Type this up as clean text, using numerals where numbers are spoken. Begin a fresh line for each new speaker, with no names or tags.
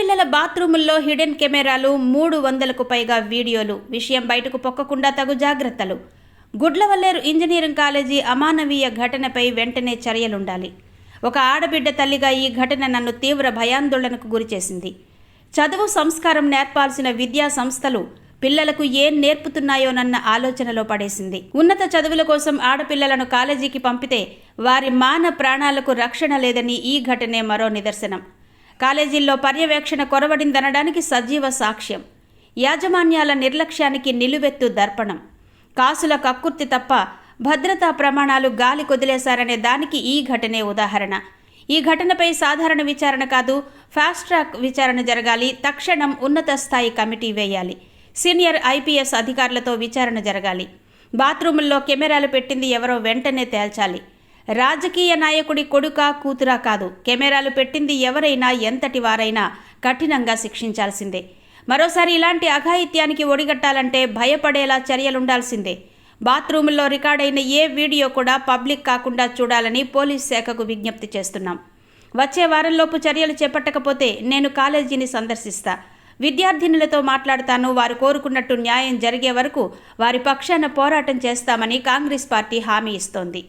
ఆడపిల్లల బాత్రూముల్లో హిడెన్ కెమెరాలు, 300కు పైగా వీడియోలు. విషయం బయటకు పొక్కకుండా తగు జాగ్రత్తలు. గుడ్లవల్లేరు ఇంజనీరింగ్ కాలేజీ అమానవీయ ఘటనపై వెంటనే చర్యలుండాలి. ఒక ఆడబిడ్డ తల్లిగా ఈ ఘటన నన్ను తీవ్ర భయాందోళనకు గురిచేసింది. చదువు సంస్కారం నేర్పాల్సిన విద్యా సంస్థలు పిల్లలకు ఏం నేర్పుతున్నాయోనన్న ఆలోచనలో పడేసింది. ఉన్నత చదువుల కోసం ఆడపిల్లలను కాలేజీకి పంపితే వారి మాన ప్రాణాలకు రక్షణ లేదని ఈ ఘటనే మరో నిదర్శనం. కాలేజీల్లో పర్యవేక్షణ కొరవడిందనడానికి సజీవ సాక్ష్యం. యాజమాన్యాల నిర్లక్ష్యానికి నిలువెత్తు దర్పణం. కాసుల కక్కుర్తి తప్ప భద్రతా ప్రమాణాలు గాలి కొదిలేశారనే దానికి ఈ ఘటనే ఉదాహరణ. ఈ ఘటనపై సాధారణ విచారణ కాదు, ఫాస్ట్ ట్రాక్ విచారణ జరగాలి. తక్షణం ఉన్నత స్థాయి కమిటీ వేయాలి. సీనియర్ ఐపీఎస్ అధికారులతో విచారణ జరగాలి. బాత్రూముల్లో కెమెరాలు పెట్టింది ఎవరో వెంటనే తేల్చాలి. రాజకీయ నాయకుడి కొడుకా కూతురా కాదు, కెమెరాలు పెట్టింది ఎవరైనా ఎంతటి వారైనా కఠినంగా శిక్షించాల్సిందే. మరోసారి ఇలాంటి అఘాయిత్యానికి ఒడిగట్టాలంటే భయపడేలా చర్యలుండాల్సిందే. బాత్రూముల్లో రికార్డైన ఏ వీడియో కూడా పబ్లిక్ కాకుండా చూడాలని పోలీస్ శాఖకు విజ్ఞప్తి చేస్తున్నాం. వచ్చే వారంలోపు చర్యలు చేపట్టకపోతే నేను కాలేజీని సందర్శిస్తా. విద్యార్థినులతో మాట్లాడతాను. వారు కోరుకున్నట్టు న్యాయం జరిగే వరకు వారి పక్షాన పోరాటం చేస్తామని కాంగ్రెస్ పార్టీ హామీ ఇస్తోంది.